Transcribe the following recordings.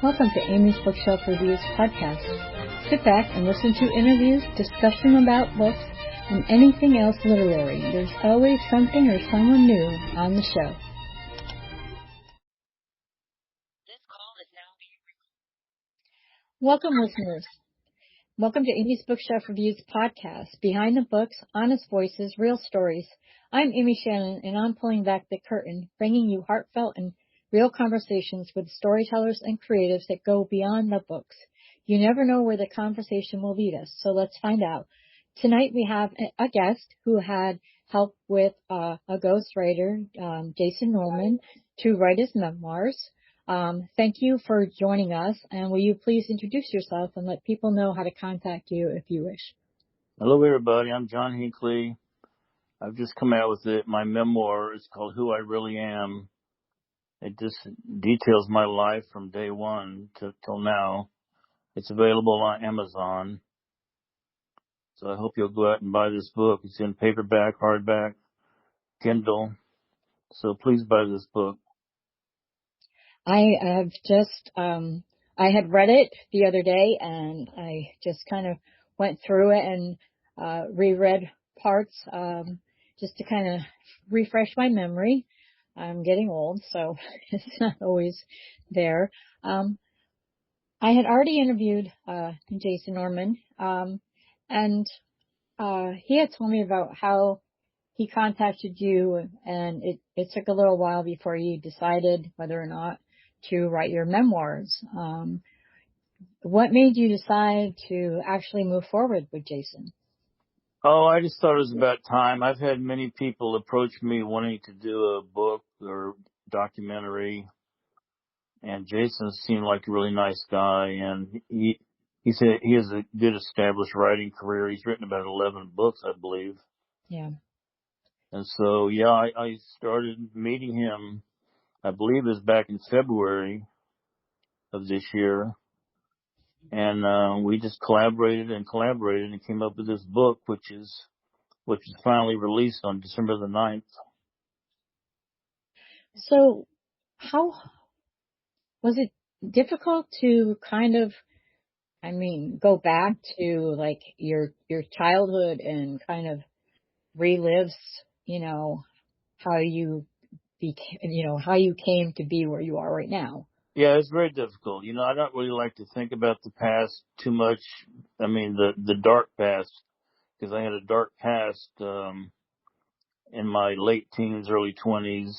Welcome to Amy's Bookshelf Reviews podcast. Sit back and listen to interviews, discussion about books, and anything else literary. There's always something or someone new on the show. This call is now being recorded. Welcome, listeners. Welcome to Amy's Bookshelf Reviews podcast. Behind the books, honest voices, real stories. I'm Amy Shannon, and I'm pulling back the curtain, bringing you heartfelt and real conversations with storytellers and creatives that go beyond the books. You never know where the conversation will lead us, so let's find out. Tonight we have a guest who had help with a ghostwriter, Jason Norman, to write his memoirs. Thank you for joining us, and will you please introduce yourself and let people know how to contact you if you wish? Hello, everybody. I'm John Hinckley. I've just come out with my memoir. It's called Who I Really Am. It just details my life from day one till now. It's available on Amazon. So I hope you'll go out and buy this book. It's in paperback, hardback, Kindle. So please buy this book. I have just, I had read it the other day, and I just kind of went through it and reread parts just to kind of refresh my memory. I'm getting old, so it's not always there. I had already interviewed Jason Norman, and he had told me about how he contacted you, and it took a little while before you decided whether or not to write your memoirs. What made you decide to actually move forward with Jason? Oh, I just thought it was about time. I've had many people approach me wanting to do a book or documentary, and Jason seemed like a really nice guy, and he said he has a good established writing career. He's written about 11 books, I believe. Yeah. And so, I started meeting him, I believe it was back in February of this year. And we just collaborated and came up with this book, which is finally released on December the 9th. So how was it difficult to kind of, go back to like your childhood and kind of relive, how you became, how you came to be where you are right now? Yeah, it's very difficult. I don't really like to think about the past too much. I mean, the dark past, because I had a dark past in my late teens, early 20s.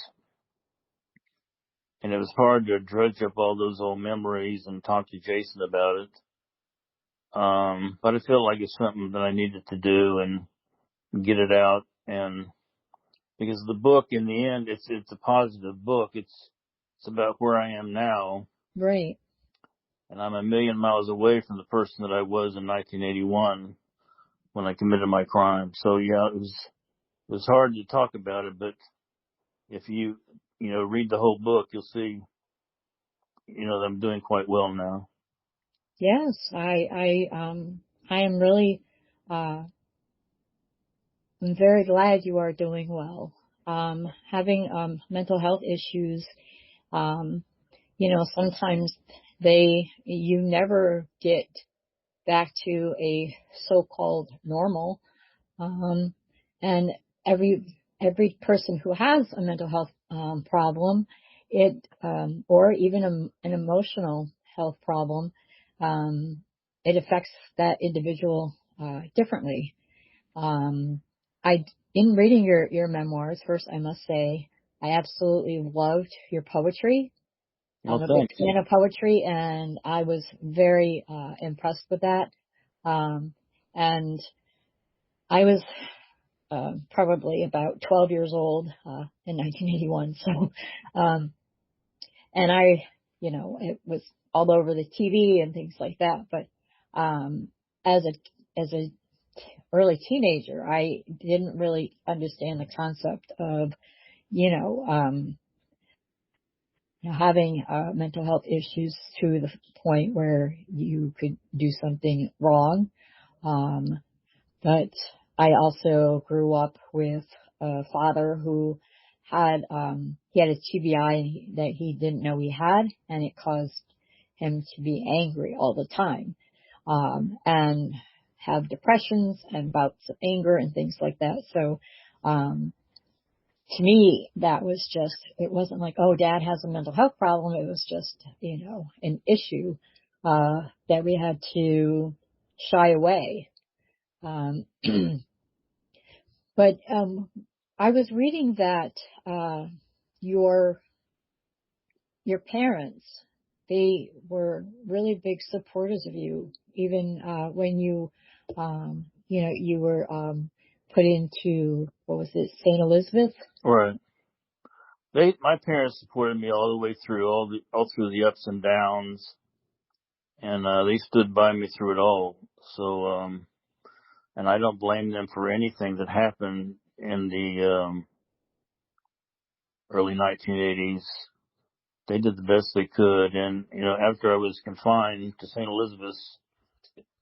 And it was hard to dredge up all those old memories and talk to Jason about it. But I feel like it's something that I needed to do and get it out. And because the book, in the end, it's a positive book. It's about where I am now. Right. And I'm a million miles away from the person that I was in 1981 when I committed my crime. So yeah, it was hard to talk about it, but if you read the whole book, you'll see, that I'm doing quite well now. Yes, I am really, I'm very glad you are doing well. Having mental health issues, sometimes you never get back to a so-called normal. And every person who has a mental health problem, or even an emotional health problem, it affects that individual differently. In reading your memoirs, first I must say I absolutely loved your poetry. I'm a big fan of poetry, and I was very impressed with that. And I was probably about 12 years old in 1981. So, and it was all over the TV and things like that. But as a early teenager, I didn't really understand the concept of having mental health issues to the point where you could do something wrong. But I also grew up with a father who had he had a TBI that he didn't know he had, and it caused him to be angry all the time, and have depressions and bouts of anger and things like that. So, to me, that was just, it wasn't like, oh, dad has a mental health problem. It was just, an issue, that we had to shy away. Um, but, I was reading that, your parents, they were really big supporters of you, even, when you, you were, put into, what was it, St. Elizabeth? Right. My parents supported me all the way through, all through the ups and downs, and they stood by me through it all. So, and I don't blame them for anything that happened in the early 1980s. They did the best they could, and after I was confined to St. Elizabeth's,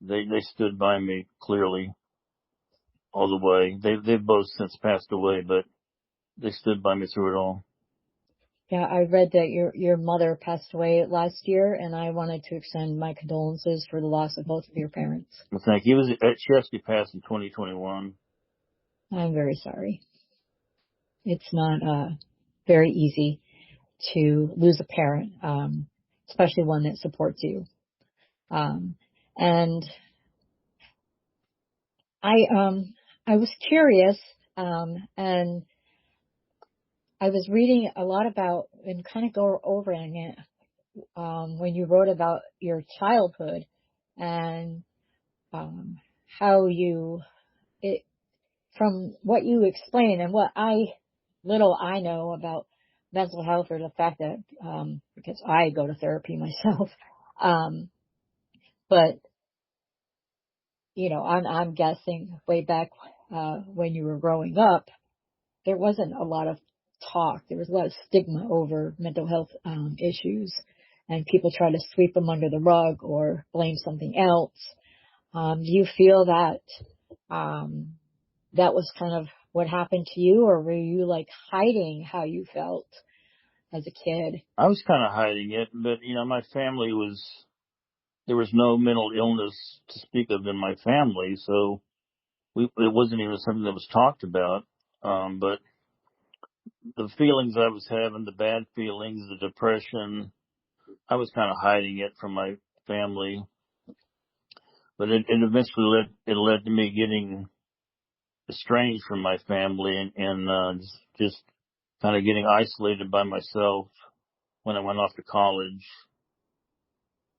they stood by me clearly all the way. They've both since passed away, but they stood by me through it all. Yeah, I read that your mother passed away last year, and I wanted to extend my condolences for the loss of both of your parents. Well, thank you. She actually passed in 2021. I'm very sorry. It's not very easy to lose a parent, especially one that supports you. And I was curious, and I was reading a lot about and kind of go over it, when you wrote about your childhood and how from what you explain and what little I know about mental health, or the fact that, because I go to therapy myself, but I'm guessing way back, when you were growing up, there wasn't a lot of talk. There was a lot of stigma over mental health, issues, and people try to sweep them under the rug or blame something else. Do you feel that, that was kind of what happened to you, or were you like hiding how you felt as a kid? I was kind of hiding it, but my family there was no mental illness to speak of in my family, so it wasn't even something that was talked about. But the feelings I was having, the bad feelings, the depression, I was kind of hiding it from my family. But it eventually led to me getting estranged from my family, and just kind of getting isolated by myself when I went off to college.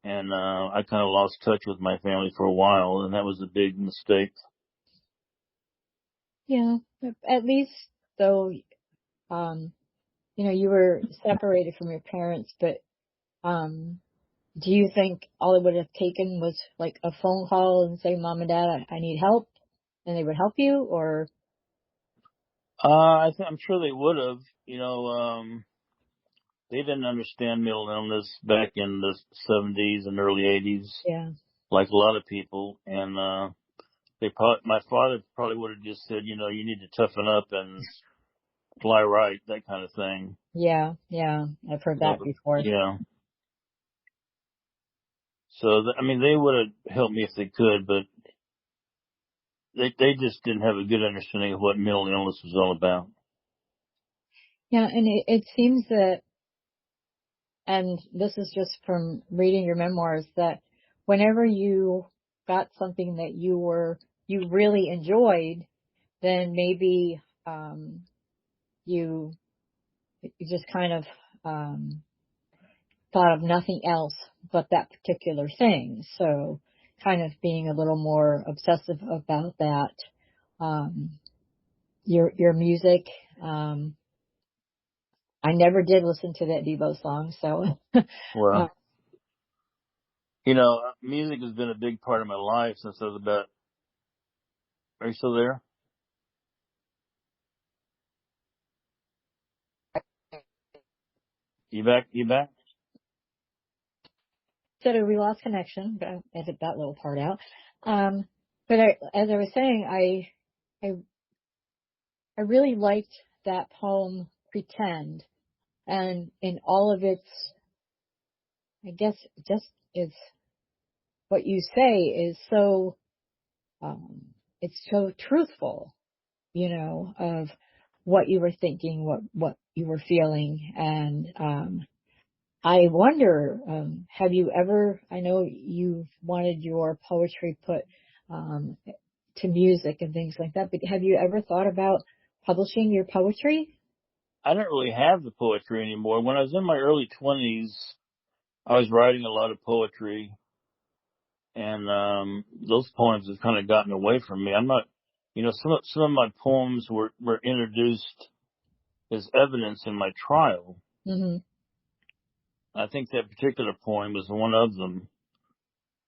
And I kind of lost touch with my family for a while, and that was a big mistake. Yeah, at least though, um, you were separated from your parents, but, do you think all it would have taken was like a phone call and say, Mom and Dad, I need help, and they would help you? Or I'm sure they would have. They didn't understand mental illness back in the 70s and early 80s, yeah, like a lot of people. And my father probably would have just said, you need to toughen up and fly right, that kind of thing. yeah, I've heard that before. Yeah. So, they would have helped me if they could, but they just didn't have a good understanding of what mental illness was all about. Yeah, and it seems that, and this is just from reading your memoirs, that whenever you got something that you really enjoyed, then maybe, you just kind of, thought of nothing else but that particular thing. So kind of being a little more obsessive about that. Your music, I never did listen to that Devo song, so Well, music has been a big part of my life since I was about. Are you still there? You back? You back? said we lost connection, but I edit that little part out. But as I was saying, I really liked that poem, Pretend, and in all of its I guess just is what you say is so, um, it's so truthful, of what you were thinking, what you were feeling. And, I wonder, have you ever, I know you've wanted your poetry put, um, to music and things like that, but have you ever thought about publishing your poetry? I don't really have the poetry anymore. When I was in my early 20s, I was writing a lot of poetry, and those poems have kind of gotten away from me. I'm not, some of my poems were introduced as evidence in my trial. Hmm. I think that particular poem was one of them.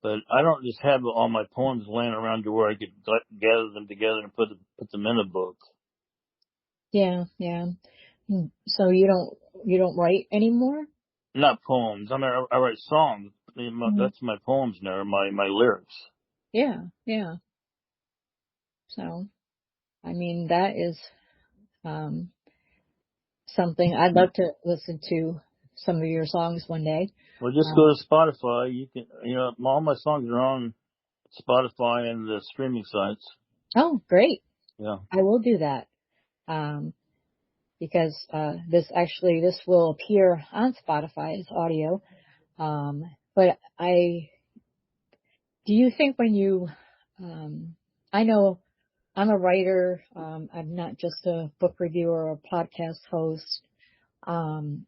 But I don't just have all my poems laying around to where I could gather them together and put them in a book. Yeah, yeah. So you don't write anymore? Not poems. I mean, I write songs. Hmm. That's my poems now, my lyrics. Yeah, yeah. So, I mean, that is, um, something I'd love to listen to some of your songs one day. Well, just Uh, go to Spotify. You can, all my songs are on Spotify and the streaming sites. oh, great. Yeah. I will do that. Um, because, this will appear on Spotify as audio. But do you think when um, I know I'm a writer, I'm not just a book reviewer or a podcast host. A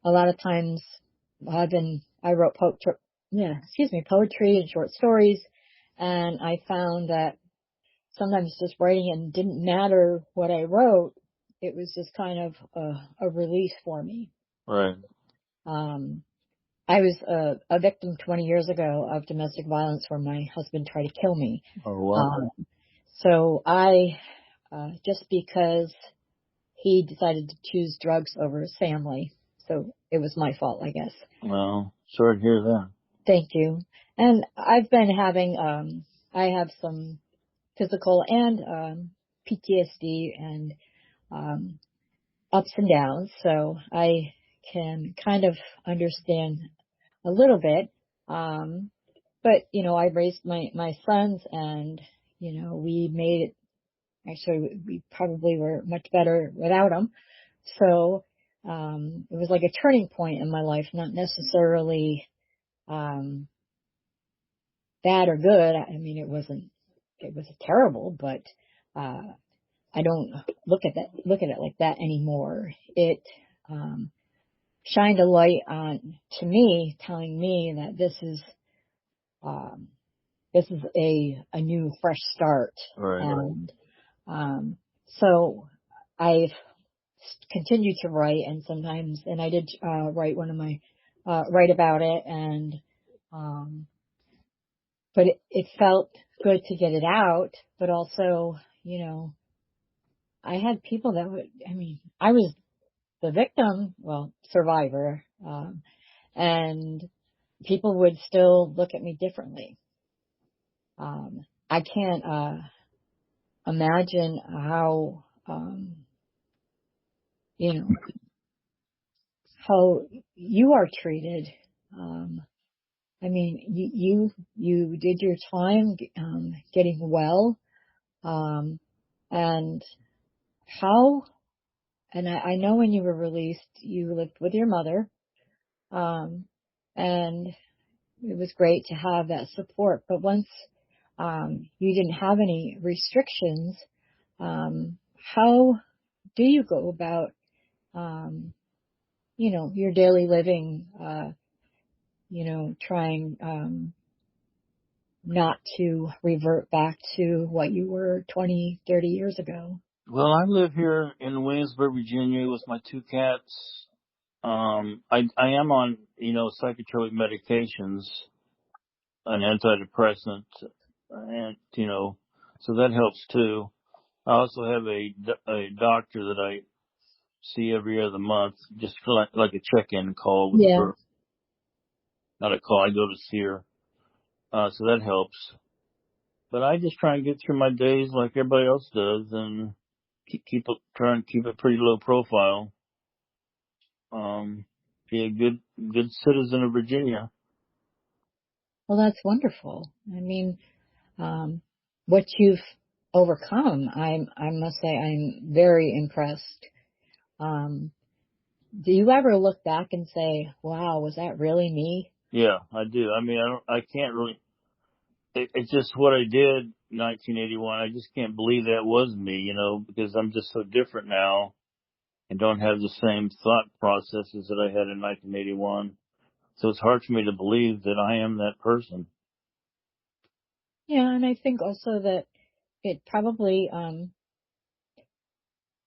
lot of times I wrote poetry and short stories, and I found that sometimes just writing it didn't matter what I wrote. It was just kind of a release for me. Right. Um, I was a victim 20 years ago of domestic violence where my husband tried to kill me. Or what? Um, so just because he decided to choose drugs over his family, so it was my fault, I guess. Well, sorry to hear that. Thank you. And I've been having, I have some physical and PTSD and um, ups and downs, so I can kind of understand a little bit. Um, but I raised my sons, and we made it. Actually, we probably were much better without them. So it was like a turning point in my life, not necessarily um, bad or good. I mean, it wasn't. It was terrible, but uh, I don't look at it like that anymore. It um, shined a light on to me, telling me that um, this is a new fresh start. Right. And so I've continued to write, and sometimes, and I did write write about it, and um, but it felt good to get it out, but also, I had people that I mean, I was the victim, well, survivor, and people would still look at me differently. I can't imagine how, you know, how you are treated. Um, I mean, you did your time, getting well, um, and how, and I know when you were released, you lived with your mother, um, and it was great to have that support. But once, you didn't have any restrictions, how do you go about, um, your daily living, trying, not to revert back to what you were 20, 30 years ago? Well, I live here in Williamsburg, Virginia, with my two cats. I am on, psychotropic medications, an antidepressant, and, so that helps too. I also have a doctor that I see every other month, just for like a check-in call with Yeah. her. Not a call, I go to see her. So that helps. But I just try and get through my days like everybody else does, and try and keep a pretty low profile. Be a good citizen of Virginia. Well, that's wonderful. I mean, um, what you've overcome, I must say, I'm very impressed. Um, do you ever look back and say, "Wow, was that really me?" Yeah, I do. I mean, I can't really, it's just what I did in 1981. I just can't believe that was me, because I'm just so different now and don't have the same thought processes that I had in 1981. So it's hard for me to believe that I am that person. Yeah, and I think also that it probably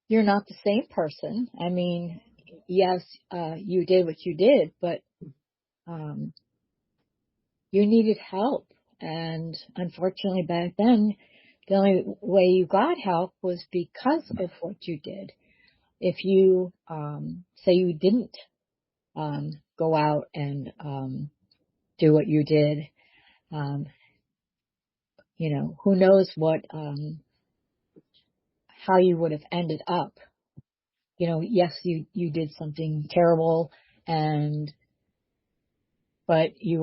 you're not the same person. I mean, yes, you did what you did, but um, you needed help. And unfortunately, back then, the only way you got help was because of what you did. If you say you didn't go out and do what you did, um, who knows how you would have ended up. Yes, you did something terrible, and but you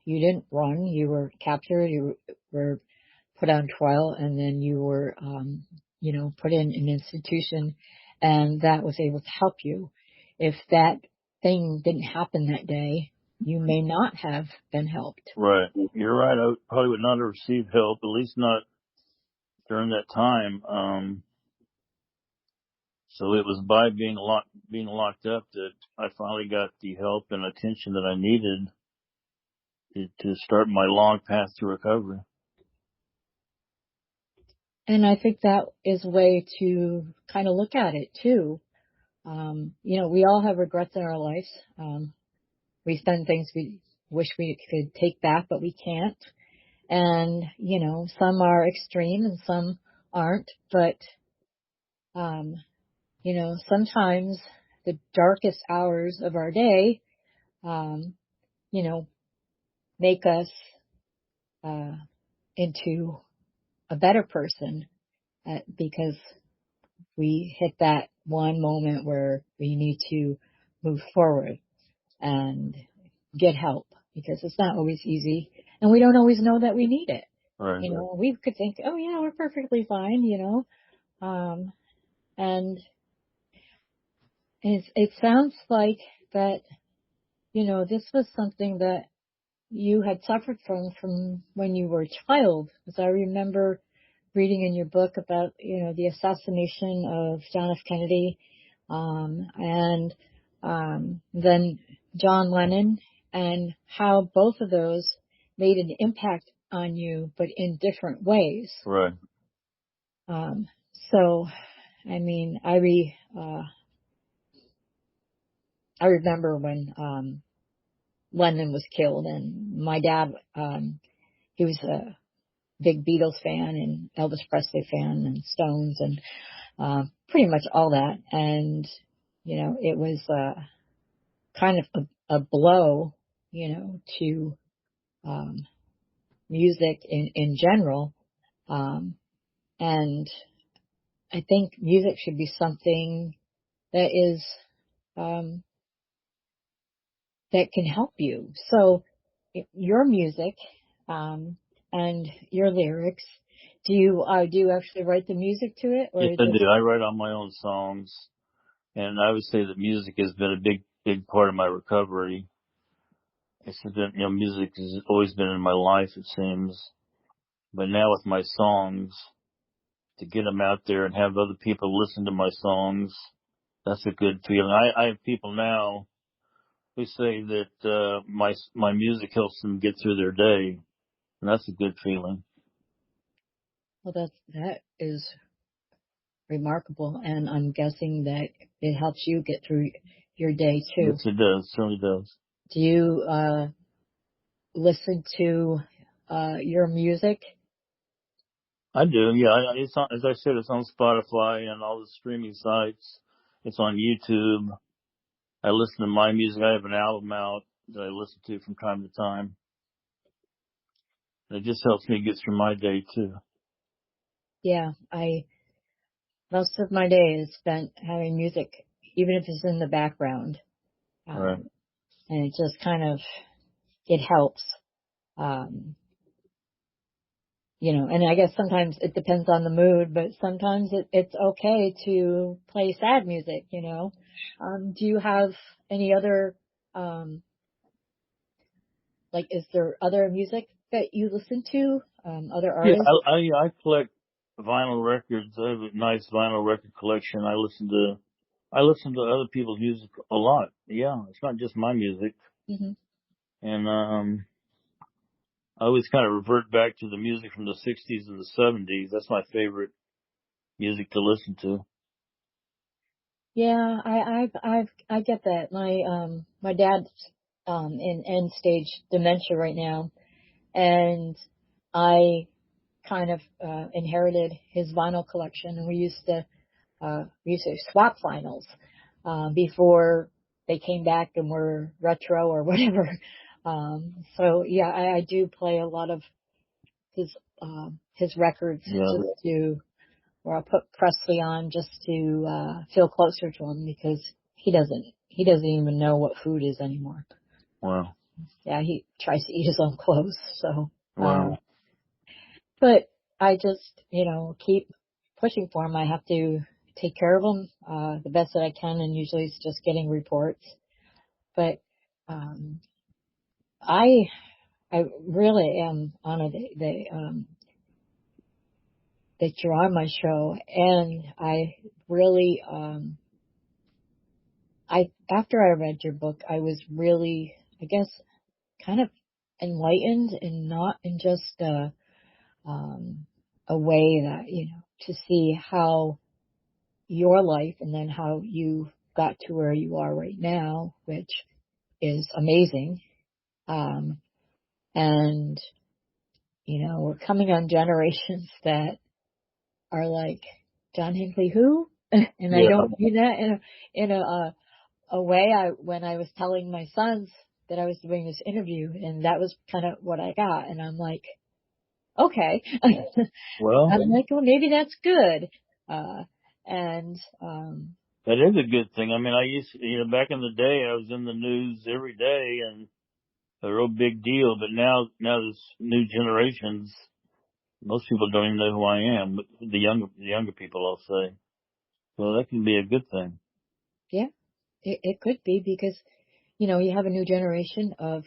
didn't run. You were captured. You were put on trial, and then you were put in an institution, and that was able to help you. If that thing didn't happen that day, you may not have been helped. Right. You're right. I probably would not have received help, at least not during that time. So it was by being locked up that I finally got the help and attention that I needed to start my long path to recovery. And I think that is a way to kind of look at it too. We all have regrets in our lives. We've done things we wish we could take back, but we can't. And, some are extreme and some aren't. But, sometimes the darkest hours of our day, um, you know, make us into a better person because we hit that one moment where we need to move forward and get help because it's not always easy and we don't always know that we need it. Right. We could think, oh yeah, we're perfectly fine, and it sounds like that, this was something that you had suffered from when you were a child, because I remember reading in your book about, the assassination of John F. Kennedy, and then John Lennon, and how both of those made an impact on you, but in different ways. Right. So, I mean, I remember when Lennon was killed, and my dad, he was a big Beatles fan and Elvis Presley fan and Stones and pretty much all that. And, it was kind of a blow, to music in general. And I think music should be something that is um, that can help you. So your music and your lyrics, do you actually write the music to it, or Yes, I just do. I write all my own songs, and I would say that music has been a big part of my recovery. It's been, music has always been in my life, it seems. But now with my songs, to get them out there and have other people listen to my songs, that's a good feeling. I have people now who say that my music helps them get through their day, and that's a good feeling. well, that is remarkable, and I'm guessing that it helps you get through your day Yes, too. it does. Certainly does. Do you listen to your music? I do. Yeah, it's on, as I said, it's on Spotify and all the streaming sites. It's on YouTube. I listen to my music. I have an album out that I listen to from time to time. It just helps me get through my day too. Yeah, I most of my day is spent having music, even if it's in the background, Right. and it just kind of it helps. Um, and I guess sometimes it depends on the mood, but sometimes it's okay to play sad music. Do you have any other, um, is there other music that you listen to, other Yeah, artists? I collect vinyl records. I have a nice vinyl record collection. I listen to other people's music a lot. Yeah, it's not just my music. Hmm. And I always kind of revert back to the music from the 60s and the 70s. That's my favorite music to listen to. Yeah, I get that. My dad's, in end stage dementia right now, and I kind of, inherited his vinyl collection, and we used to swap vinyls, before they came back and were retro or whatever. So yeah, I do play a lot of his records Yeah, just to, or I'll put Presley on just to, feel closer to him because he doesn't even know what food is anymore. wow, Yeah, he tries to eat his own clothes. So, wow, but I just, keep pushing for him. I have to take care of him, the best that I can, and usually it's just getting reports. But, um, I, I really am honored that you're on my show, and I really, after I read your book, I was really, I guess, kind of enlightened, and not in just a way that, to see how your life and then how you got to where you are right now, which is amazing. Um, and, we're coming on generations that are like, John Hinckley, who? And I yeah. don't mean that in a way. When I was telling my sons that I was doing this interview, and that was kind of what I got. And I'm like, okay. Well, I'm like, well, maybe that's good. Uh, and, that is a good thing. I mean, back in the day, I was in the news every day and a real big deal. But now this new generations, most people don't even know who I am. But the younger people, I'll say. So that can be a good thing. yeah, it could be because, you have a new generation of,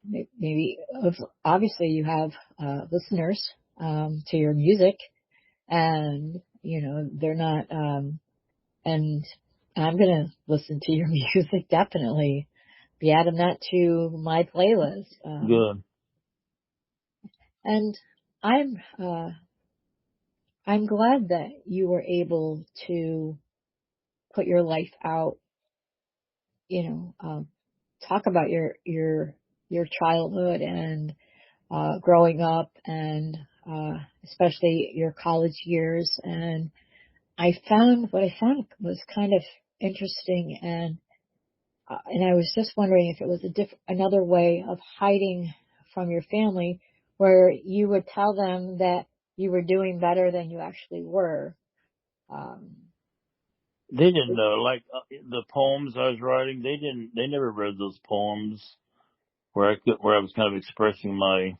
maybe of, obviously you have, listeners, to your music, and, they're not, and I'm going to listen to your music, definitely be adding that to my playlist. Good. And I'm, I'm glad that you were able to put your life out, talk about your childhood and, growing up, and, especially your college years. And what I found was kind of interesting, and I was just wondering if it was another way of hiding from your family, where you would tell them that you were doing better than you actually were. Um, They didn't know, like the poems I was writing. They never read those poems where I was kind of expressing my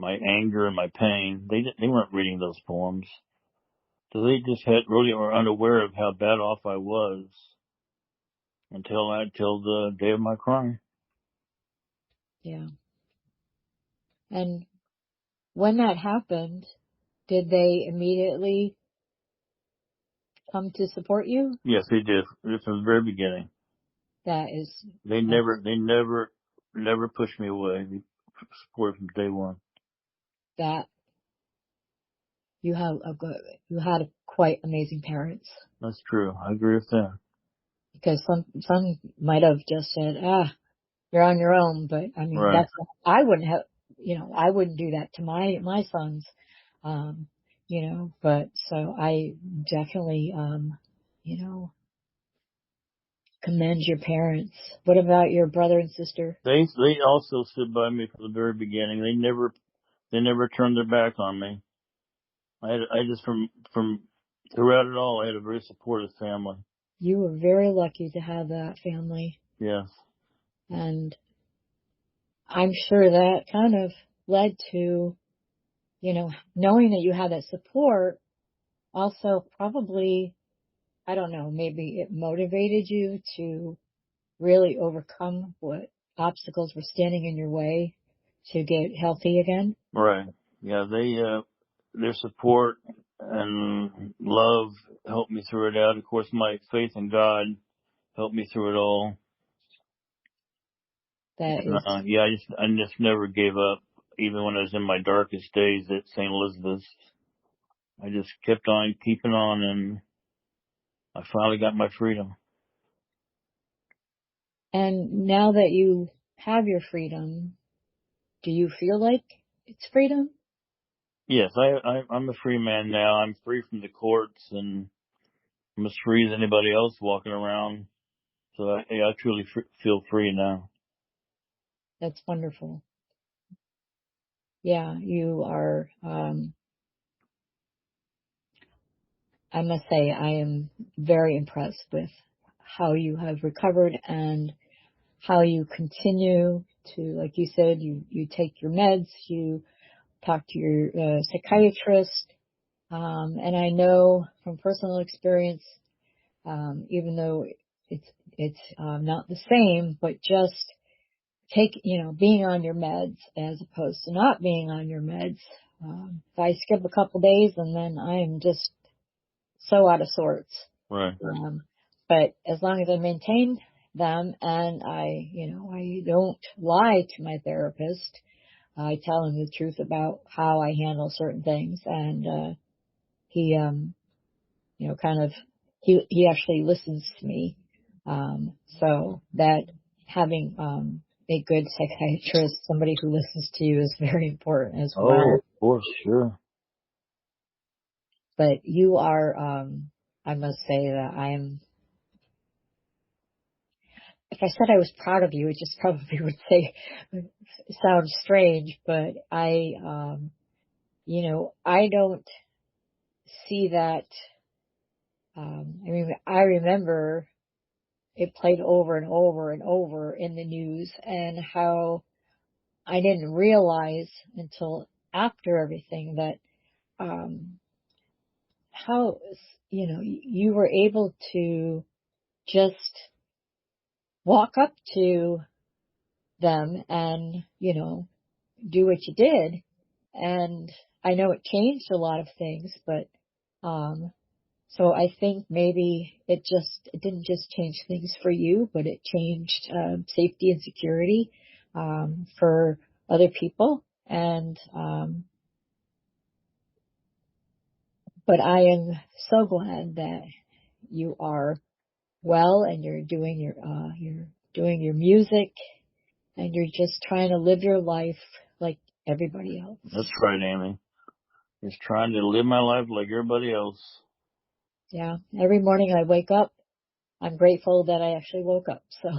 anger and my pain. They weren't reading those poems. So they just really were unaware of how bad off I was until the day of my crime. yeah. And when that happened, did they immediately come to support you? Yes, they did. Just from the very beginning. That is, that's, They never pushed me away. They supported from day one. that you had quite amazing parents, That's true. I agree with that. because some might have just said, you're on your own. But I mean, Right. I wouldn't have, I wouldn't do that to my sons. Um, but so I definitely, you know, commend your parents. What about your brother and sister? They also stood by me from the very beginning. They never turned their back on me. I just from throughout it all, I had a very supportive family. You were very lucky to have that family. Yes. And I'm sure that kind of led to, knowing that you had that support also probably, I don't know, maybe it motivated you to really overcome what obstacles were standing in your way to get healthy again. Right. Yeah, their support and love helped me through it out. Of course, my faith in God helped me through it all. That And, is, I just never gave up, even when I was in my darkest days at St. Elizabeth's. I just kept on keeping on, and I finally got my freedom. and now that you have your freedom, do you feel like it's freedom? Yes, I'm a free man now. I'm free from the courts, and I'm as free as anybody else walking around. So I truly feel free now. That's wonderful. Yeah, you are, I must say, I am very impressed with how you have recovered and how you continue to, like you said, you take your meds, you talk to your psychiatrist, and I know from personal experience, even though it's not the same, but just being on your meds as opposed to not being on your meds. If I skip a couple days and then I am just so out of sorts. Right. Um, but as long as I maintain them and I don't lie to my therapist, I tell him the truth about how I handle certain things, and he, kind of, he actually listens to me. So that having, a good psychiatrist, somebody who listens to you is very important as Oh, well. of course, sure. But you are, I must say that if I said I was proud of you, it just probably would sound strange, but I don't see that, I remember it played over and over and over in the news and how I didn't realize until after everything that, how, you were able to just walk up to them and, do what you did. And I know it changed a lot of things, but, so I think maybe it didn't just change things for you, but it changed, safety and security, for other people. And, but I am so glad that you are well and you're doing your music and you're just trying to live your life like everybody else. That's right, Amy. Just trying to live my life like everybody else. Yeah. Every morning I wake up, I'm grateful that I actually woke up. So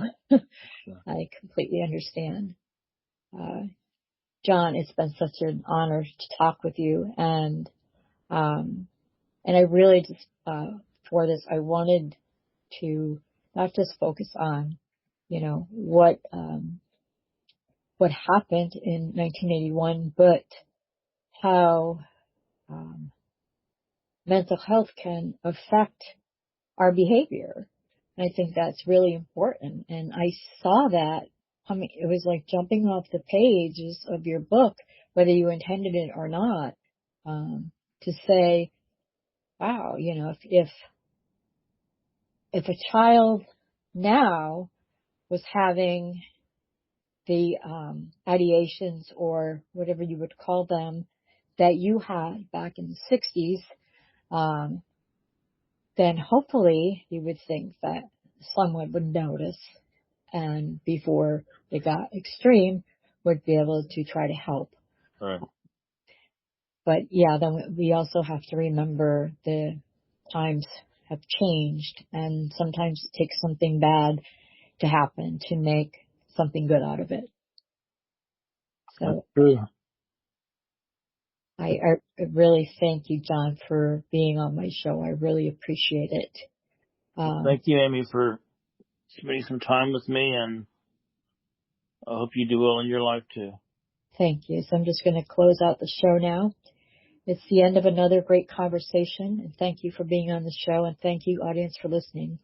Sure. I completely understand. Uh, John, it's been such an honor to talk with you. And I really just, for this, I wanted to not just focus on, what happened in 1981, but how, mental health can affect our behavior. And I think that's really important. And I saw that. I mean, it was like jumping off the pages of your book, whether you intended it or not, to say, wow, if a child now was having the ideations or whatever you would call them that you had back in the 60s, um, then hopefully you would think that someone would notice and before it got extreme would be able to try to help. Right. But yeah, then we also have to remember the times have changed and sometimes it takes something bad to happen to make something good out of it. That's So true. I really thank you, John, for being on my show. I really appreciate it. Well, thank you, Amy, for spending some time with me, and I hope you do well in your life too. Thank you. So I'm just going to close out the show now. It's the end of another great conversation, and thank you for being on the show, and thank you, audience, for listening.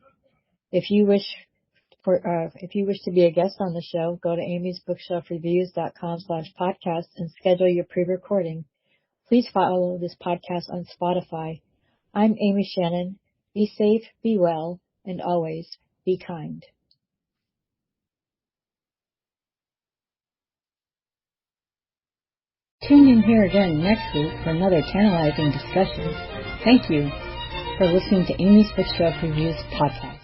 If you wish to be a guest on the show, go to amysbookshelfreviews.com/podcast and schedule your pre-recording. Please follow this podcast on Spotify. I'm Amy Shannon. Be safe, be well, and always be kind. Tune in here again next week for another tantalizing discussion. Thank you for listening to Amy's Bookshelf Reviews podcast.